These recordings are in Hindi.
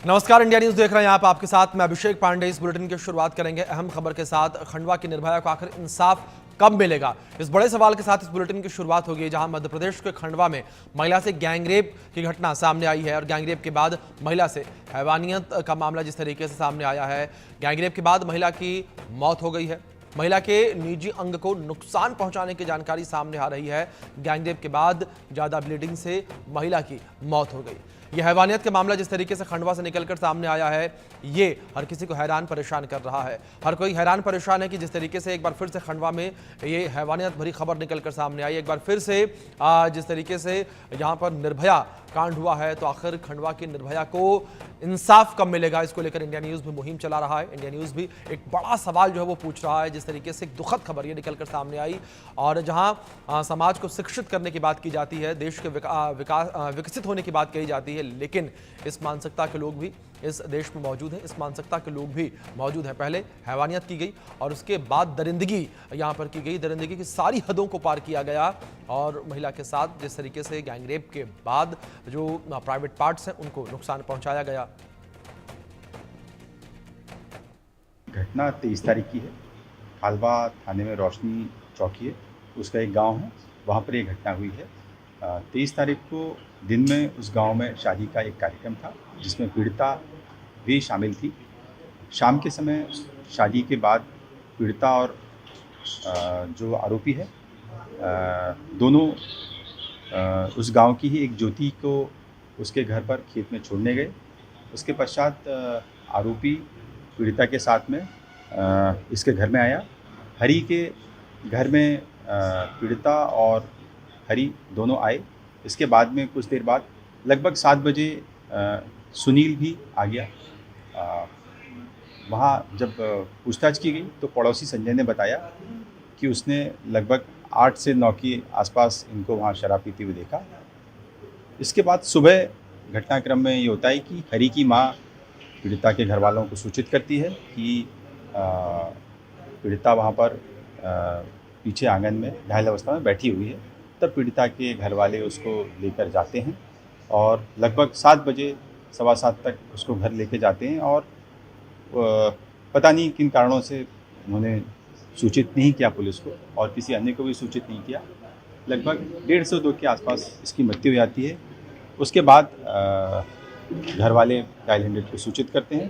नमस्कार, इंडिया न्यूज देख रहे हैं आप। आपके साथ मैं अभिषेक पांडे। इस बुलेटिन की शुरुआत करेंगे अहम खबर के साथ। खंडवा की निर्भया को आखिर इंसाफ कब मिलेगा, इस बड़े सवाल के साथ इस बुलेटिन की शुरुआत होगी, जहां मध्य प्रदेश के खंडवा में महिला से गैंगरेप की घटना सामने आई है। और गैंगरेप के बाद महिला से हैवानियत का मामला जिस तरीके से सामने आया है, गैंगरेप के बाद महिला की मौत हो गई है। महिला के निजी अंग को नुकसान पहुंचाने की जानकारी सामने आ रही है। गैंगरेप के बाद ज्यादा ब्लीडिंग से महिला की मौत हो गई। यह हैवानियत का मामला जिस तरीके से खंडवा से निकलकर सामने आया है, ये हर किसी को हैरान परेशान कर रहा है। हर कोई हैरान परेशान है कि जिस तरीके से एक बार फिर से खंडवा में ये हैवानियत भरी खबर निकलकर सामने आई। एक बार फिर से जिस तरीके से यहाँ पर निर्भया कांड हुआ है, तो आखिर खंडवा की निर्भया को इंसाफ कब मिलेगा, इसको लेकर इंडिया न्यूज भी मुहिम चला रहा है। इंडिया न्यूज भी एक बड़ा सवाल जो है वो पूछ रहा है। जिस तरीके से एक दुखद खबर ये निकलकर सामने आई, और जहां समाज को शिक्षित करने की बात की जाती है, देश के विकसित होने की बात कही जाती है, लेकिन इस मानसिकता के लोग भी इस देश में मौजूद हैं। इस मानसिकता के लोग भी मौजूद हैं। पहले हैवानियत की गई और उसके बाद दरिंदगी यहाँ पर की गई। दरिंदगी की सारी हदों को पार किया गया, और महिला के साथ जिस तरीके से गैंगरेप के बाद जो प्राइवेट पार्ट्स हैं उनको नुकसान पहुंचाया गया। घटना 23 तारीख की है। खालवा थाने में रोशनी चौकी है, उसका एक गांव है, वहाँ पर ये घटना हुई है। 23 तारीख को दिन में उस गांव में शादी का एक कार्यक्रम था, जिसमें पीड़िता भी शामिल थी। शाम के समय शादी के बाद पीड़िता और जो आरोपी है, दोनों उस गांव की ही एक ज्योति को उसके घर पर खेत में छोड़ने गए। उसके पश्चात आरोपी पीड़िता के साथ में इसके घर में आया। हरी के घर में पीड़िता और हरी दोनों आए। इसके बाद में कुछ देर बाद लगभग 7 बजे सुनील भी आ गया। वहाँ जब पूछताछ की गई तो पड़ोसी संजय ने बताया कि उसने लगभग 8 से 9 के आसपास इनको वहाँ शराब पीते हुए देखा। इसके बाद सुबह घटनाक्रम में ये होता है कि हरी की माँ पीड़िता के घर वालों को सूचित करती है कि पीड़िता वहाँ पर पीछे आंगन में घायल अवस्था में बैठी हुई है। तब पीड़िता के घर वाले उसको लेकर जाते हैं और लगभग 7 बजे, सवा 7 तक उसको घर लेके जाते हैं। और पता नहीं किन कारणों से उन्होंने सूचित नहीं किया पुलिस को, और किसी अन्य को भी सूचित नहीं किया। लगभग 150-2 के आसपास इसकी मृत्यु हो जाती है। उसके बाद घर वाले डायल 100 को सूचित करते हैं।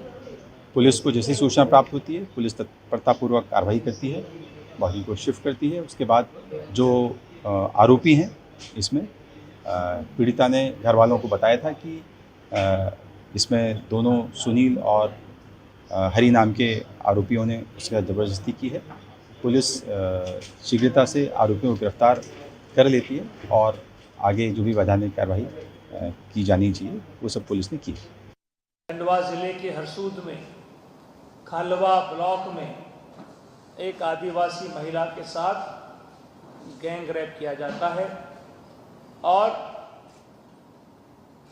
पुलिस को जैसी सूचना प्राप्त होती है, पुलिस तत्परतापूर्वक कार्रवाई करती है, बॉडी को शिफ्ट करती है। उसके बाद जो आरोपी हैं, इसमें पीड़िता ने घर वालों को बताया था कि इसमें दोनों सुनील और हरी नाम के आरोपियों ने उसके साथ ज़बरदस्ती की है। पुलिस शीघ्रता से आरोपियों को गिरफ्तार कर लेती है, और आगे जो भी वैधानिक कार्रवाई की जानी चाहिए वो सब पुलिस ने की। खंडवा जिले के हरसूद में खालवा ब्लॉक में एक आदिवासी महिला के साथ गैंग रेप किया जाता है, और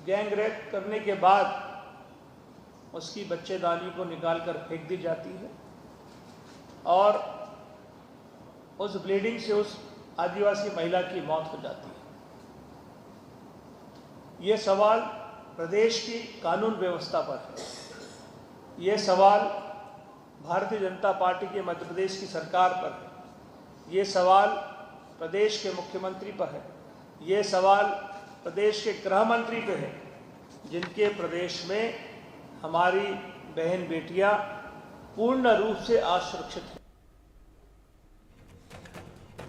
गैंग रेप करने के बाद उसकी बच्चेदानी को निकालकर फेंक दी जाती है, और उस ब्लीडिंग से उस आदिवासी महिला की मौत हो जाती है। ये सवाल प्रदेश की कानून व्यवस्था पर है। ये सवाल भारतीय जनता पार्टी के मध्य प्रदेश की सरकार पर है। ये सवाल प्रदेश के मुख्यमंत्री पर है। ये सवाल प्रदेश के गृह मंत्री पे है, जिनके प्रदेश में हमारी बहन बेटियां पूर्ण रूप से असुरक्षित हैं।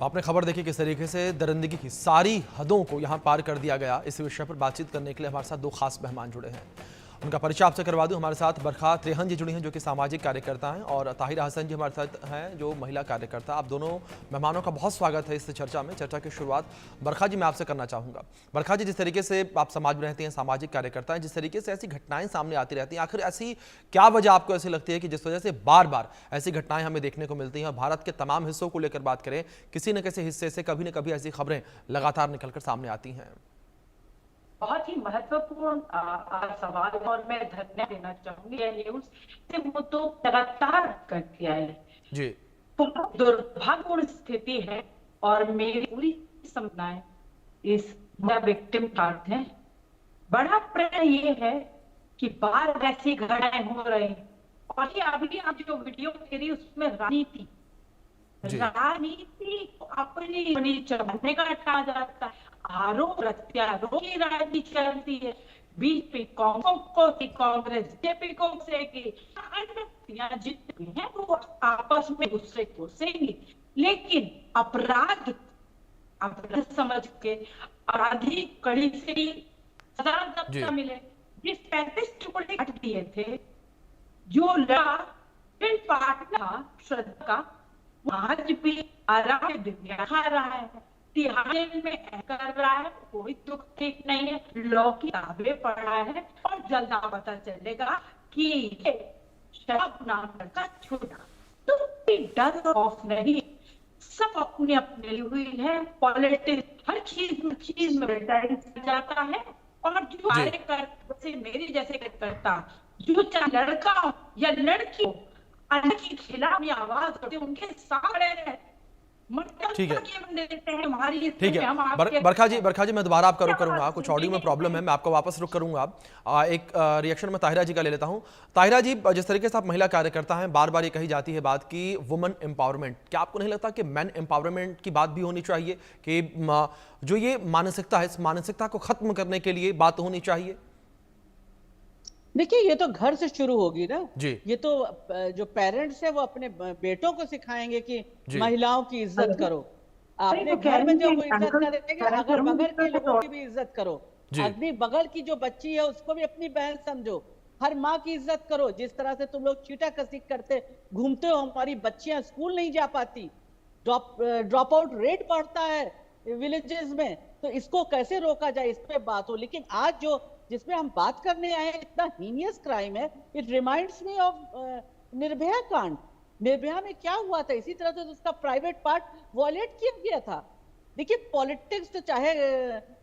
आपने खबर देखी किस तरीके से दरिंदगी की सारी हदों को यहां पार कर दिया गया। इस विषय पर बातचीत करने के लिए हमारे साथ 2 खास मेहमान जुड़े हैं। उनका परिचय आपसे करवा दूं। हमारे साथ बरखा त्रेहन जी जुड़ी हैं, जो कि सामाजिक कार्यकर्ता हैं, और ताहिरा हसन जी हमारे साथ हैं, जो महिला कार्यकर्ता। आप दोनों मेहमानों का बहुत स्वागत है इस चर्चा में। चर्चा की शुरुआत बरखा जी मैं आपसे करना चाहूँगा। बरखा जी, जिस तरीके से आप समाज में रहती हैं, सामाजिक कार्यकर्ता हैं, जिस तरीके से ऐसी घटनाएं सामने आती रहती हैं, आखिर ऐसी क्या वजह आपको ऐसी लगती है कि जिस वजह से बार बार ऐसी घटनाएं हमें देखने को मिलती हैं? और भारत के तमाम हिस्सों को लेकर बात करें, किसी न किसी हिस्से से कभी न कभी ऐसी खबरें लगातार निकलकर सामने आती हैं। बहुत ही महत्वपूर्ण सवाल, और मैं धन्यवाद देना चाहूंगी यह न्यूज से मुद्दों लगातार करती आए जी। बहुत दुर्भाग्यपूर्ण स्थिति है, और मेरी पूरी संभावनाएं इस विक्टिम पार्ट है। बड़ा प्रश्न ये है कि बार ऐसी घटनाएं हो रही हैं। और ये अभी आप जो वीडियो दे रही उसमें राजनीति जी। को अपनी चढ़ाने का कहा जाता है, आरोप प्रत्यारोप की राजनीति चलती है, बीच में कांग्रेस जेपी को घुसेगी, जितने हैं वो आपस में गुस्से घुसेंगी, लेकिन अपराध समझ के अपराधी कड़ी से सजा मिले। जिस 35 टुकड़े हट दिए थे, जो लड़ा फिर पाटना श्रद्धा का, आज भी आराम से दुनिया खा रहा है, तिहाड़ जेल में कर रहा है, कोई दुख ठीक नहीं है, लॉ की किताबें पढ़ा है और जल्द पता चलेगा कि ये शराब नाम का छोटा। तो डर ऑफ नहीं, सब अपने अपने हुई है, पॉलिटिक्स हर चीज में जाता है। और जो कार्यकर्ता मेरी जैसे करता, जो चाहे लड़का हो या लड़की हो, अलग के खिलाफ ये आवाज करते, उनके सामने ठीक है, हमारी ठीक है। बरखा जी मैं दोबारा आपका रुख करूंगा, कुछ ऑडियो में प्रॉब्लम है, मैं आपका वापस रुख करूंगा। एक रिएक्शन में ताहिरा जी का ले लेता हूं। ताहिरा जी, जिस तरीके से आप महिला कार्यकर्ता हैं, बार बार ये कही जाती है बात की वुमेन एम्पावरमेंट, क्या आपको नहीं लगता कि मैन एम्पावरमेंट की बात भी होनी चाहिए, कि जो ये मानसिकता है, इस मानसिकता को खत्म करने के लिए बात होनी चाहिए? देखिए, ये तो घर से शुरू होगी ना जी। ये तो जो पेरेंट्स है वो अपने बेटों को सिखाएंगे कि महिलाओं की इज्जत करो। अपने घर में जो इज्जत करेंगे, अगर बगल के लोगों की भी इज्जत करो। अपनी बगल की जो बच्ची है उसको भी अपनी बहन समझो। हर माँ की इज्जत करो। जिस तरह से तुम लोग छीटा कसी करते घूमते हो, हमारी बच्चियां स्कूल नहीं जा पाती, ड्रॉप आउट रेट बढ़ता है विलेजेस में, तो इसको कैसे रोका जाए, इस पे बात हो। लेकिन आज जो जिसमें हम बात करने आए हैं, इतना हीनियस क्राइम है। It reminds me of Nirbhaya कांड। निर्भया में क्या हुआ था, इसी तरह से उसका प्राइवेट पार्ट वॉयलेट किया गया था। देखिए, पॉलिटिक्स तो चाहे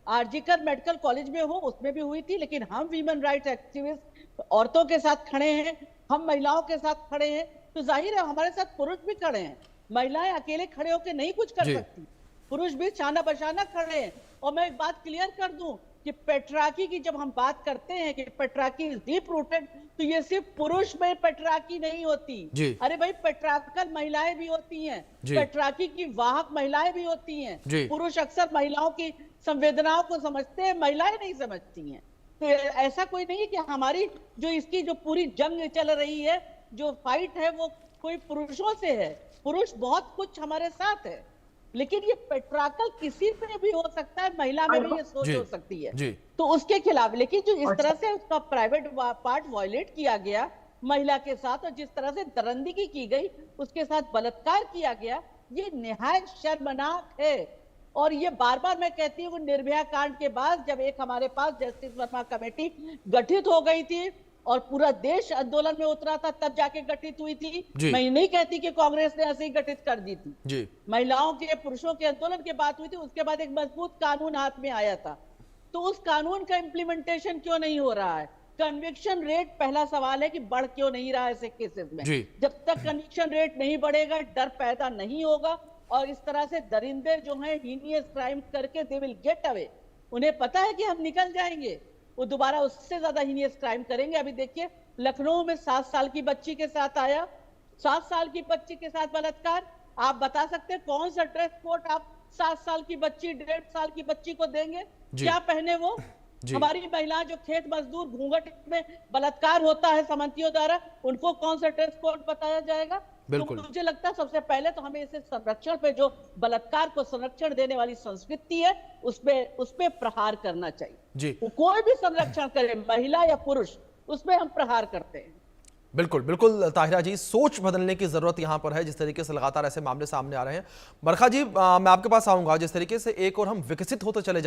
आरजीकर मेडिकल कॉलेज में हो, उसमें भी हुई थी, लेकिन हम ह्यूमन राइट एक्टिविस्ट औरतों के साथ खड़े हैं, हम महिलाओं के साथ खड़े हैं, तो जाहिर है हमारे साथ पुरुष भी खड़े हैं। महिलाएं अकेले खड़े होकर नहीं कुछ कर सकती, पुरुष भी शाना बशाना खड़े हैं। और मैं एक बात क्लियर कर दूं कि पेट्राकी की जब हम बात करते हैं कि पेट्राकी इज डीप रूटेड, तो ये सिर्फ पुरुष में पेट्राकी नहीं होती। अरे भाई, पेट्राकल महिलाएं भी होती हैं, पेट्राकी की वाहक महिलाएं भी होती हैं। पुरुष अक्सर महिलाओं की संवेदनाओं को समझते हैं, महिलाएं नहीं समझती हैं। तो ऐसा कोई नहीं है कि हमारी जो इसकी जो पूरी जंग चल रही है, जो फाइट है, वो कोई पुरुषों से है। पुरुष बहुत कुछ हमारे साथ है, लेकिन ये पेट्राकल किसी में भी हो सकता है, महिला में भी ये सोच हो सकती है, तो उसके खिलाफ। लेकिन जो इस तरह से उसका प्राइवेट पार्ट वॉयलेट किया गया महिला के साथ, और जिस तरह से दरंदगी की गई, उसके साथ बलात्कार किया गया, ये निहायत शर्मनाक है। और ये बार बार मैं कहती हूँ, निर्भया कांड के बाद जब एक हमारे पास जस्टिस वर्मा कमेटी गठित हो गई थी और पूरा देश आंदोलन में उतरा था, तब जाके गठित हुई थी। मैं नहीं कहती कि कांग्रेस ने ऐसे ही गठित कर दी थी, महिलाओं के पुरुषों के आंदोलन के बाद हुई थी। उसके बाद एक मजबूत कानून हाथ में आया था, तो उस कानून का इम्प्लीमेंटेशन क्यों नहीं हो रहा है? कन्विक्शन रेट पहला सवाल है कि बढ़ क्यों नहीं रहा है ऐसे केसेस में। जब तक कन्विक्शन रेट नहीं बढ़ेगा, डर पैदा नहीं होगा, और इस तरह से दरिंदे जो हैं हीनियस क्राइम करके दे विल गेट अवे। उन्हें पता है कि हम निकल जाएंगे, वो दोबारा उससे ज्यादा हीनियस क्राइम करेंगे। अभी देखिए, लखनऊ में 7 साल की बच्ची के साथ आया, 7 साल की बच्ची के साथ बलात्कार। आप बता सकते हैं कौन सा ड्रेस कोड आप 7 साल की बच्ची, 1.5 साल की बच्ची को देंगे? क्या पहने वो? हमारी महिला जो खेत मजदूर घूंघट में बलात्कार होता है समंतियों द्वारा, उनको कौन सा ड्रेस कोड बताया जाएगा? तो मुझे लगता है सबसे पहले तो हमें इसे संरक्षण पे, जो बलात्कार को संरक्षण देने वाली संस्कृति है, उसपे प्रहार करना चाहिए। कोई भी संरक्षण करे, महिला या पुरुष, उसमें हम प्रहार करते हैं। बिल्कुल बिल्कुल ताहिरा जी, सोच बदलने की जरूरत यहां पर है, जिस तरीके से लगातार ऐसे मामले सामने आ रहे हैं। बरखा जी, मैं आपके पास आऊंगा। जिस तरीके से एक और हम विकसित होते चले